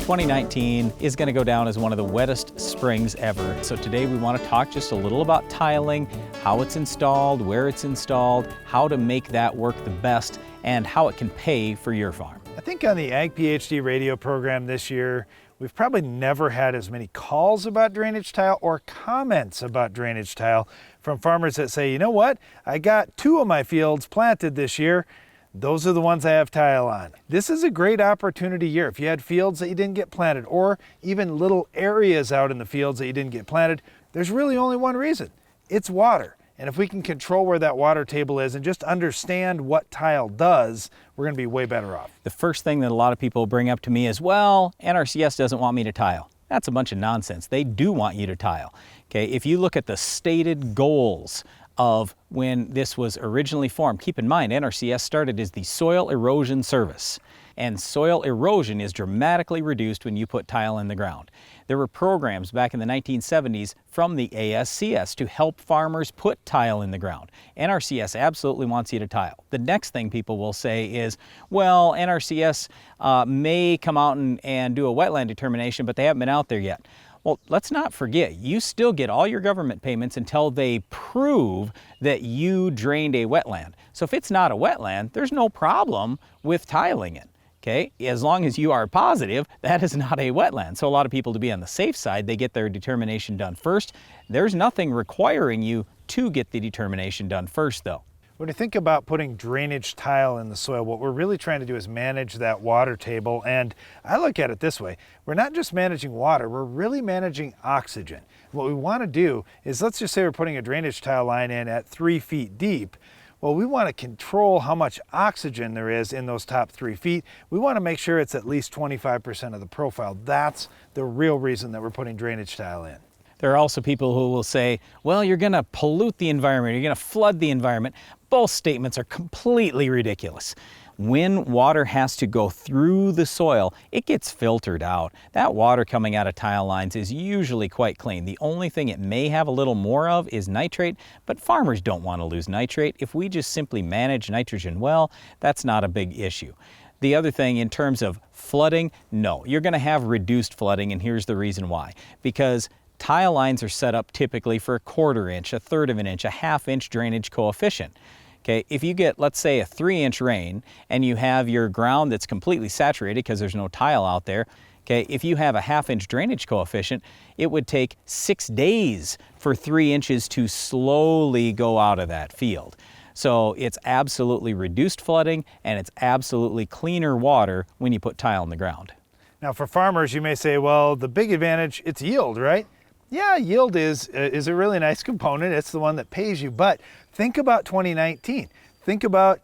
2019 is going to go down as one of the wettest springs ever. So today we want to talk just a little about tiling, how it's installed, where it's installed, how to make that work the best, and how it can pay for your farm. I think on the Ag PhD radio program this year, we've probably never had as many calls about drainage tile or comments about drainage tile from farmers that say, you know what, I got 2 of my fields planted this year. Those are the ones I have tile on. This is a great opportunity year. If you had fields that you didn't get planted, or even little areas out in the fields that you didn't get planted, there's really only one reason. It's water. And if we can control where that water table is and just understand what tile does, we're gonna be way better off. The first thing that a lot of people bring up to me is, well, NRCS doesn't want me to tile. That's a bunch of nonsense. They do want you to tile. Okay, if you look at the stated goals of when this was originally formed. Keep in mind, NRCS started as the Soil Erosion Service, and soil erosion is dramatically reduced when you put tile in the ground. There were programs back in the 1970s from the ASCS to help farmers put tile in the ground. NRCS absolutely wants you to tile. The next thing people will say is, well, NRCS may come out and do a wetland determination, but they haven't been out there yet. Well, let's not forget, you still get all your government payments until they prove that you drained a wetland. So if it's not a wetland, there's no problem with tiling it, okay? As long as you are positive, that is not a wetland. So a lot of people, to be on the safe side, they get their determination done first. There's nothing requiring you to get the determination done first, though. When you think about putting drainage tile in the soil, what we're really trying to do is manage that water table. And I look at it this way. We're not just managing water, we're really managing oxygen. What we want to do is, let's just say we're putting a drainage tile line in at 3 feet deep. Well, we want to control how much oxygen there is in those top 3 feet. We want to make sure it's at least 25% of the profile. That's the real reason that we're putting drainage tile in. There are also people who will say, well, you're going to pollute the environment, you're going to flood the environment. Both statements are completely ridiculous. When water has to go through the soil, it gets filtered out. That water coming out of tile lines is usually quite clean. The only thing it may have a little more of is nitrate, but farmers don't want to lose nitrate. If we just simply manage nitrogen well, that's not a big issue. The other thing in terms of flooding, no, you're going to have reduced flooding, and here's the reason why. Because tile lines are set up typically for a 1/4 inch, a 1/3 of an inch, a 1/2 inch drainage coefficient. Okay, if you get, let's say, a 3-inch rain and you have your ground that's completely saturated because there's no tile out there, okay, if you have a 1/2 inch drainage coefficient, it would take 6 days for 3 inches to slowly go out of that field. So it's absolutely reduced flooding, and it's absolutely cleaner water when you put tile in the ground. Now for farmers, you may say, well, the big advantage, it's yield, right? Yeah, yield is a really nice component. It's the one that pays you. But think about 2019. Think about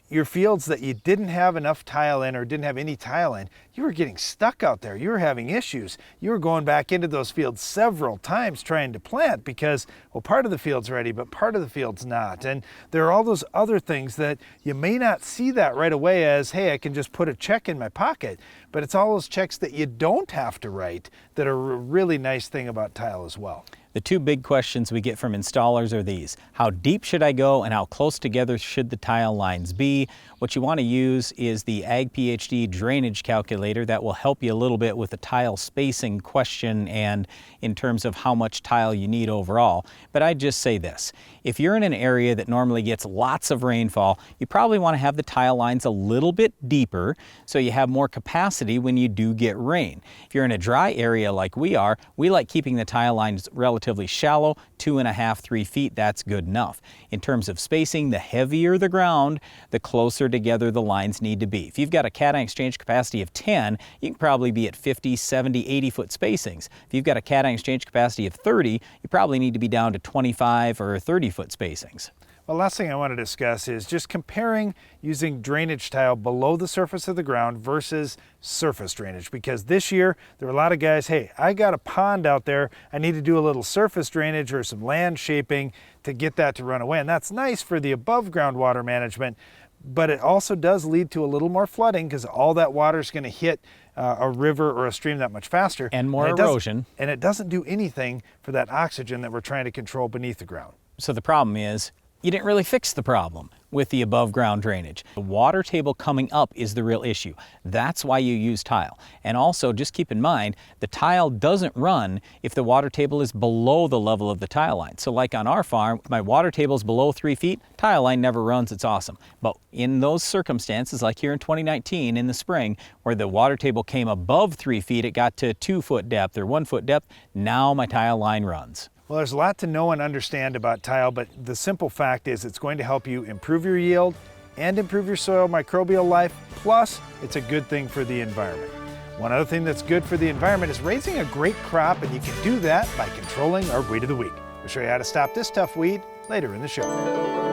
your fields that you didn't have enough tile in or didn't have any tile in. You were getting stuck out there. You were having issues. You were going back into those fields several times trying to plant because, well, part of the field's ready, but part of the field's not. And there are all those other things that you may not see that right away as, hey, I can just put a check in my pocket. But it's all those checks that you don't have to write that are a really nice thing about tile as well. The 2 big questions we get from installers are these: how deep should I go and how close together should the tile lines be? What you want to use is the Ag PhD drainage calculator. That will help you a little bit with the tile spacing question and in terms of how much tile you need overall. But I'd just say this: if you're in an area that normally gets lots of rainfall, you probably want to have the tile lines a little bit deeper so you have more capacity when you do get rain. If you're in a dry area like we are, we like keeping the tile lines relatively shallow, 2.5, 3 feet, that's good enough. In terms of spacing, the heavier the ground, the closer together the lines need to be. If you've got a cation exchange capacity of 10, you can probably be at 50, 70, 80 foot spacings. If you've got a cation exchange capacity of 30, you probably need to be down to 25 or 30 foot spacings. Well, last thing I want to discuss is just comparing using drainage tile below the surface of the ground versus surface drainage. Because this year, there were a lot of guys, hey, I got a pond out there, I need to do a little surface drainage or some land shaping to get that to run away. And that's nice for the above ground water management, but it also does lead to a little more flooding because all that water is going to hit a river or a stream that much faster. And more erosion. And it doesn't do anything for that oxygen that we're trying to control beneath the ground. So the problem is, you didn't really fix the problem with the above ground drainage. The water table coming up is the real issue. That's why you use tile. And also just keep in mind, the tile doesn't run if the water table is below the level of the tile line. So like on our farm, my water table is below 3 feet, tile line never runs, it's awesome. But in those circumstances, like here in 2019 in the spring, where the water table came above 3 feet, it got to 2 foot depth or 1 foot depth, now my tile line runs. Well, there's a lot to know and understand about tile, but the simple fact is it's going to help you improve your yield and improve your soil microbial life, plus it's a good thing for the environment. One other thing that's good for the environment is raising a great crop, and you can do that by controlling our weed of the week. We'll show you how to stop this tough weed later in the show.